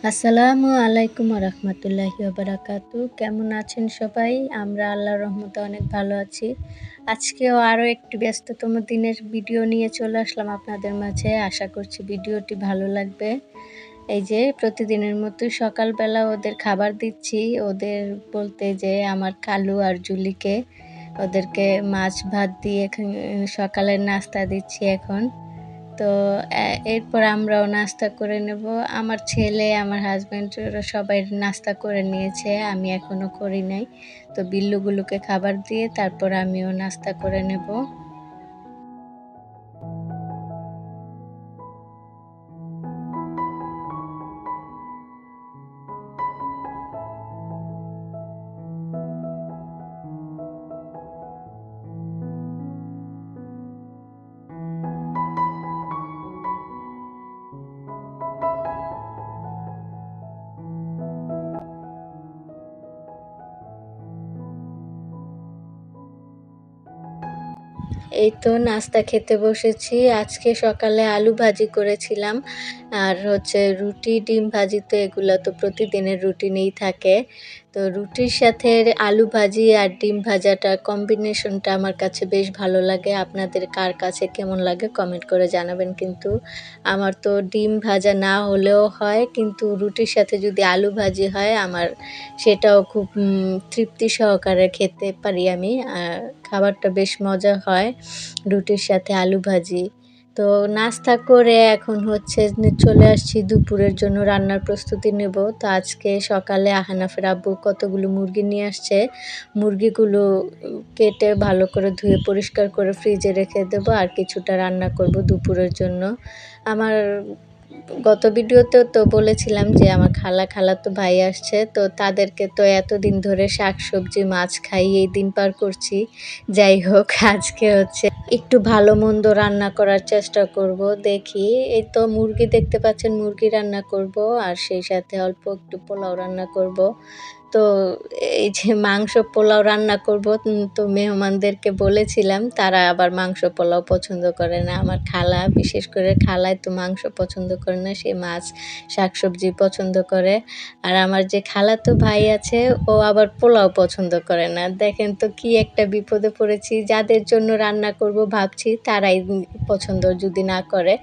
আসসালামু আলাইকুম রহমতুল্লাহি বারাকাতু। কেমন আছেন সবাই? আমরা আল্লাহর রহমতে অনেক ভালো আছি। আজকেও আরও একটি ব্যস্ততম দিনের ভিডিও নিয়ে চলে আসলাম আপনাদের মাঝে। আশা করছি ভিডিওটি ভালো লাগবে। এই যে প্রতিদিনের মতোই সকালবেলা ওদের খাবার দিচ্ছি। ওদের বলতে যে আমার কালু আর জুলিকে ওদেরকে মাছ ভাত দিয়ে সকালের নাস্তা দিচ্ছি এখন। তো এরপর আমরাও নাস্তা করে নেব। আমার ছেলে, আমার হাসব্যান্ড ওরা সবাই নাস্তা করে নিয়েছে। আমি এখনো করি নাই। তো বিল্লুগুলোকে খাবার দিয়ে তারপর আমিও নাস্তা করে নেব। এই তো নাস্তা খেতে বসেছি। আজকে সকালে আলু ভাজি করেছিলাম। আর রুটি, ডিম ভাজি তো এগুলা তো প্রতিদিনের রুটিনেই থাকে। তো রুটির সাথে আলু ভাজি আর ডিম ভাজাটা কম্বিনেশনটা আমার কাছে বেশ ভালো লাগে। আপনাদের কার কাছে কেমন লাগে কমেন্ট করে জানাবেন কিন্তু। আমার তো ডিম ভাজা না হলেও হয়, কিন্তু রুটির সাথে যদি আলু ভাজি হয় আমার সেটাও খুব তৃপ্তি সহকারে খেতে পারি আমি। খাবারটা বেশ মজা হয় রুটির সাথে আলু ভাজি। তো নাস্তা করে এখন চলে আসছি দুপুরের জন্য রান্নার প্রস্তুতি নেব। তো আজকে সকালে আহনাফের আব্বু কতগুলো মুরগি নিয়ে আসছে। মুরগিগুলো কেটে ভালো করে ধুয়ে পরিষ্কার করে ফ্রিজে রেখে দেবো, আর কিছুটা রান্না করব দুপুরের জন্য। আমার গত ভিডিওতেও তো বলেছিলাম যে আমার খালাতো ভাই আসছে, তো তাদেরকে তো এতদিন ধরে শাকসবজি মাছ খাইয়েই দিন পার করছি। যাই হোক, আজকে একটু ভালো মন্দ রান্না করার চেষ্টা করব, দেখি। এই তো মুরগি দেখতে পাচ্ছেন, মুরগি রান্না করব আর সেই সাথে অল্প একটু পোলাও রান্না করব। তো এই যে মাংস পোলাও রান্না করব, তো মেহমানদেরকে বলেছিলাম, তারা আবার মাংস পোলাও পছন্দ করে না। আমার খালা, বিশেষ করে খালায় তো মাংস পছন্দ করে না, সে মাছ শাকসবজি পছন্দ করে। আর আমার যে খালাতো ভাই আছে ও আবার পোলাও পছন্দ করে না। দেখেন তো কি একটা বিপদে পড়েছি। যাদের জন্য রান্না করব ভাবছি তারাই পছন্দ যদি না করে।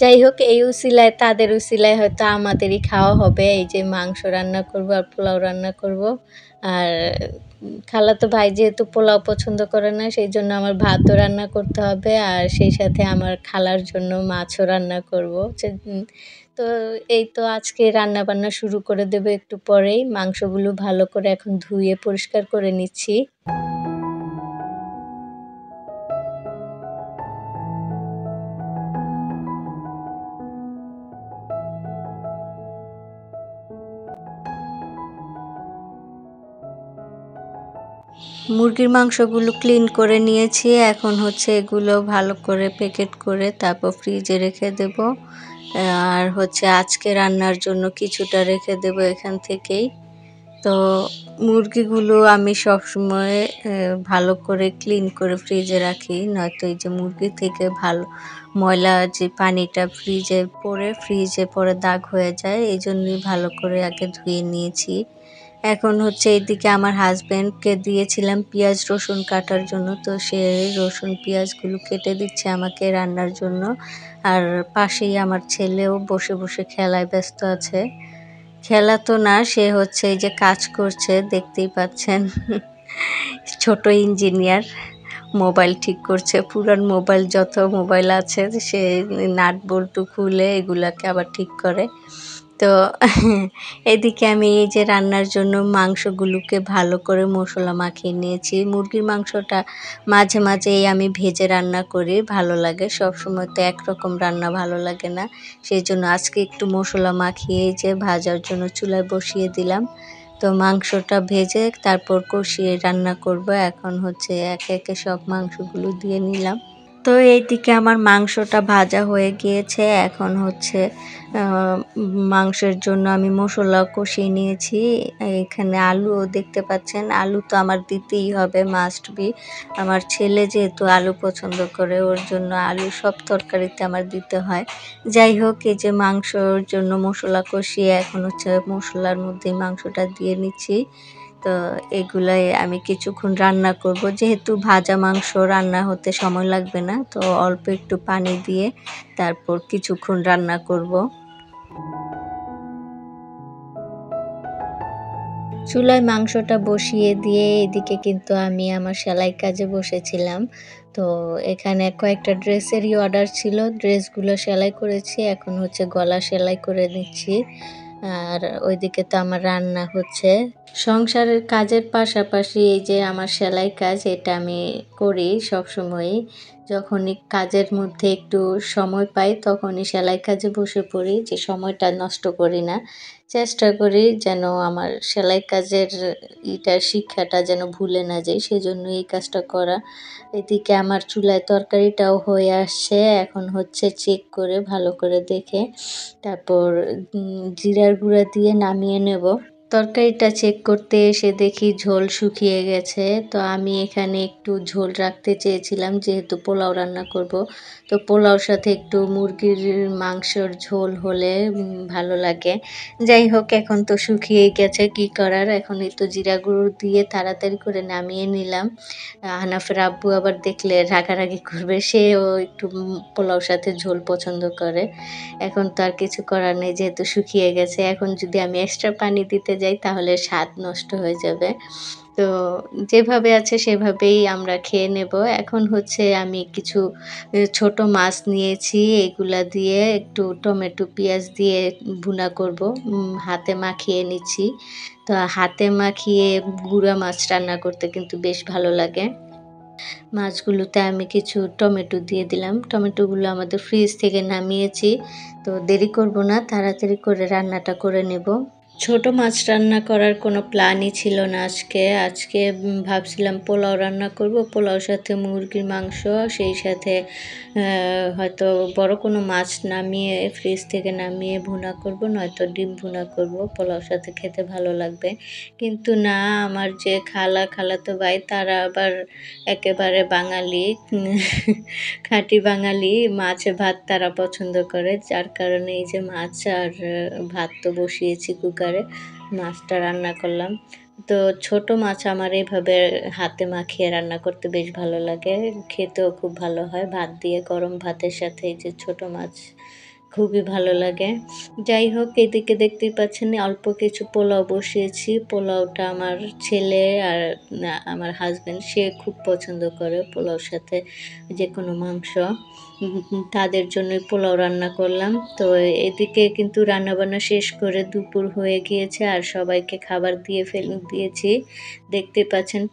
যাই হোক, এই উসিলায়, তাদের উসিলায় হয়তো আমাদেরই খাওয়া হবে। এই যে মাংস রান্না করব আর পোলাও রান্না করব। আর খালাতো ভাই যেহেতু পোলাও পছন্দ করে না, সেই জন্য আমার ভাতও রান্না করতে হবে, আর সেই সাথে আমার খালার জন্য মাছও রান্না করব। তো এই তো আজকে রান্না বান্না শুরু করে দেবো একটু পরেই। মাংসগুলো ভালো করে এখন ধুয়ে পরিষ্কার করে নিচ্ছি। মুরগির মাংসগুলো ক্লিন করে নিয়েছি। এখন এগুলো ভালো করে প্যাকেট করে তারপর ফ্রিজে রেখে দেব। আর আজকে রান্নার জন্য কিছুটা রেখে দেব এখান থেকেই। তো মুরগিগুলো আমি সবসময় ভালো করে ক্লিন করে ফ্রিজে রাখি, নয়তো এই যে মুরগি থেকে ভালো ময়লা যে পানিটা ফ্রিজে পরে দাগ হয়ে যায়, এই জন্যই ভালো করে আগে ধুয়ে নিয়েছি। এখন এইদিকে আমার হাজব্যান্ডকে দিয়েছিলাম পেঁয়াজ রসুন কাটার জন্য, তো সে রসুন পেঁয়াজগুলো কেটে দিচ্ছে আমাকে রান্নার জন্য। আর পাশেই আমার ছেলেও বসে বসে খেলায় ব্যস্ত আছে। খেলা তো না, সে এই যে কাজ করছে, দেখতেই পাচ্ছেন। ছোট ইঞ্জিনিয়ার, মোবাইল ঠিক করছে। পুরান মোবাইল, যত মোবাইল আছে সে নাট বল্টু খুলে এগুলাকে আবার ঠিক করে। তো এদিকে আমি এই যে রান্নার জন্য মাংসগুলোকে ভালো করে মশলা মাখিয়ে নিয়েছি। মুরগির মাংসটা মাঝে মাঝেই আমি ভেজে রান্না করি, ভালো লাগে। সবসময় তো একরকম রান্না ভালো লাগে না, সেই জন্য আজকে একটু মশলা মাখিয়ে যে ভাজার জন্য চুলায় বসিয়ে দিলাম। তো মাংসটা ভেজে তারপর কষিয়ে রান্না করব। এখন একে একে সব মাংসগুলো দিয়ে নিলাম। তো এইদিকে আমার মাংসটা ভাজা হয়ে গিয়েছে। এখন হচ্ছে মাংসের জন্য আমি মশলা কষিয়ে নিয়েছি। এখানে আলুও দেখতে পাচ্ছেন। আলু তো আমার দিতেই হবে, মাস্ট বি। আমার ছেলে যেহেতু আলু পছন্দ করে, ওর জন্য আলু সব তরকারিতে আমার দিতে হয়। যাই হোক, এই যে মাংসর জন্য মশলা কষিয়ে এখন হচ্ছে মশলার মধ্যেই মাংসটা দিয়ে নিচ্ছি। তো এগুলাই আমি কিছুক্ষণ রান্না করব। যেহেতু ভাজা মাংস রান্না হতে সময় লাগবে না, তো অল্প একটু পানি দিয়ে তারপর কিছুক্ষণ রান্না করব। চুলায় মাংসটা বসিয়ে দিয়ে এদিকে কিন্তু আমি আমার সেলাই কাজে বসেছিলাম। তো এখানে কয়েকটা ড্রেসেরই অর্ডার ছিল। ড্রেসগুলো সেলাই করেছি। এখন হচ্ছে গলা সেলাই করে নিচ্ছি। আর ওইদিকে তো আমার রান্না হচ্ছে। সংসারের কাজের পাশাপাশি এই যে আমার সেলাই কাজ, এটা আমি করি সবসময়ই। যখনই কাজের মধ্যে একটু সময় পাই তখনই সেলাই কাজে বসে পড়ি, যে সময়টা নষ্ট করি না। চেষ্টা করি যেন আমার সেলাই কাজের শিক্ষাটা যেন ভুলে না যাই, সেজন্য এই কাজটা করা। এদিকে আমার চুলায় তরকারিটাও হয়ে আসছে। এখন হচ্ছে চেক করে ভালো করে দেখে তারপর জিরার গুঁড়া দিয়ে নামিয়ে নেব। তরকারিটা চেক করতে এসে দেখি ঝোল শুকিয়ে গেছে। তো আমি এখানে একটু ঝোল রাখতে চেয়েছিলাম, যেহেতু পোলাও রান্না করব। তো পোলাওর সাথে একটু মুরগির মাংসর ঝোল হলে ভালো লাগে। যাই হোক, এখন তো শুকিয়েই গেছে, কি করার। এখন এই তো জিরা গুঁড়ো দিয়ে তাড়াতাড়ি করে নামিয়ে নিলাম। হানাফের আব্বু আবার দেখলে রাগারাগি করবে, সেও একটু পোলাওর সাথে ঝোল পছন্দ করে। এখন তো আর কিছু করার নেই, যেহেতু শুকিয়ে গেছে। এখন যদি আমি এক্সট্রা পানি দিতে যাই তাহলে স্বাদ নষ্ট হয়ে যাবে। তো যেভাবে আছে সেভাবেই আমরা খেয়ে নেব। এখন হচ্ছে আমি কিছু ছোট মাছ নিয়েছি, এগুলা দিয়ে একটু টমেটো পেঁয়াজ দিয়ে ভুনা করব। হাতে মাখিয়ে নিচ্ছি। তো হাতে মাখিয়ে গুঁড়া মাছ রান্না করতে কিন্তু বেশ ভালো লাগে। মাছগুলোতে আমি কিছু টমেটো দিয়ে দিলাম। টমেটোগুলো আমাদের ফ্রিজ থেকে নামিয়েছি। তো দেরি করব না, তাড়াতাড়ি করে রান্নাটা করে নেব। ছোট মাছ রান্না করার কোনো প্ল্যানই ছিল না আজকে। আজকে ভাবছিলাম পোলাও রান্না করব। পোলাওর সাথে মুরগির মাংস, সেই সাথে হয়তো বড় কোনো মাছ নামিয়ে ফ্রিজ থেকে নামিয়ে ভুনা করব, নয়তো ডিম ভুনা করব। পোলাওর সাথে খেতে ভালো লাগবে। কিন্তু না, আমার যে খালাতো ভাই, তারা আবার একেবারে বাঙালি, খাঁটি বাঙালি। মাছ ভাত তারা পছন্দ করে। যার কারণে এই যে মাছ আর ভাত তো বসিয়েছি কুকারে, মাছটা রান্না করলাম। তো ছোট মাছ আমার এইভাবে হাতে মাখিয়ে রান্না করতে বেশ ভালো লাগে। খেতেও খুব ভালো হয় ভাত দিয়ে, গরম ভাতের সাথে এই যে ছোট মাছ খুবই ভালো লাগে। যাই হোক, এদিকে দেখতেই পাচ্ছেন অল্প কিছু পোলাও বসিয়েছি। পোলাওটা আমার ছেলে আর আমার হাজব্যান্ড, সে খুব পছন্দ করে পোলাওর সাথে যেকোনো মাংস। তাদের জন্যই পোলাও রান্না করলাম। তো এদিকে কিন্তু রান্নাবান্না শেষ করে দুপুর হয়ে গিয়েছে আর সবাইকে খাবার দিয়েছি। দেখতে পাচ্ছেন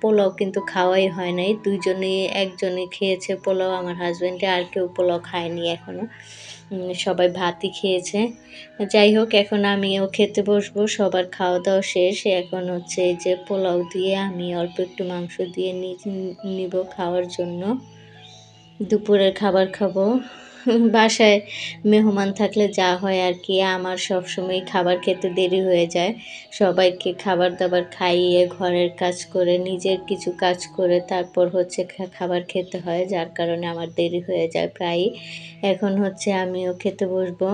পোলাও কিন্তু খাওয়াই হয় নাই। একজনই খেয়েছে পোলাও, আমার হাজব্যান্ডে, আর কেউ পোলাও খায়নি এখনো। সবাই ভাতই খেয়েছে। যাই হোক, এখন আমিও খেতে বসবো। সবার খাওয়া দাওয়া শেষ। এখন হচ্ছে এই যে পোলাও দিয়ে আমি অল্প একটু মাংস দিয়ে নিব খাওয়ার জন্য। দুপুরের খাবার খাবো। বাসায় মেহমান থাকলে যা হয় আর কি, আমার সবসময় খাবার খেতে দেরি হয়ে যায়। সবাইকে খাবার দাবার খাইয়ে, ঘরের কাজ করে, নিজের কিছু কাজ করে তারপর হচ্ছে খাবার খেতে হয়, যার কারণে আমার দেরি হয়ে যায় প্রায়ই। এখন হচ্ছে আমিও খেতে বসবো।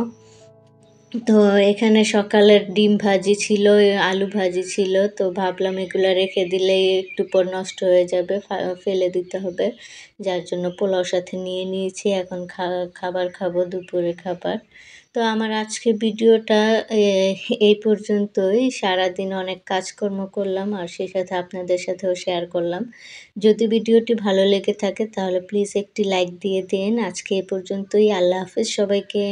তো এখানে সকালের ডিম ভাজি ছিল, আলু ভাজি ছিল। তো ভাবলাম এগুলো রেখে দিলেই একটু পর নষ্ট হয়ে যাবে, ফেলে দিতে হবে। যার জন্য পোলাওর সাথে নিয়ে নিয়েছি। এখন খাবার খাবো, দুপুরের খাবার। তো আমার আজকে ভিডিওটা এই পর্যন্তই। সারাদিন অনেক কাজকর্ম করলাম আর সেই সাথে আপনাদের সাথেও শেয়ার করলাম। যদি ভিডিওটি ভালো লেগে থাকে তাহলে প্লিজ একটি লাইক দিয়ে দিন। আজকে এ পর্যন্তই। আল্লাহ হাফেজ সবাইকে।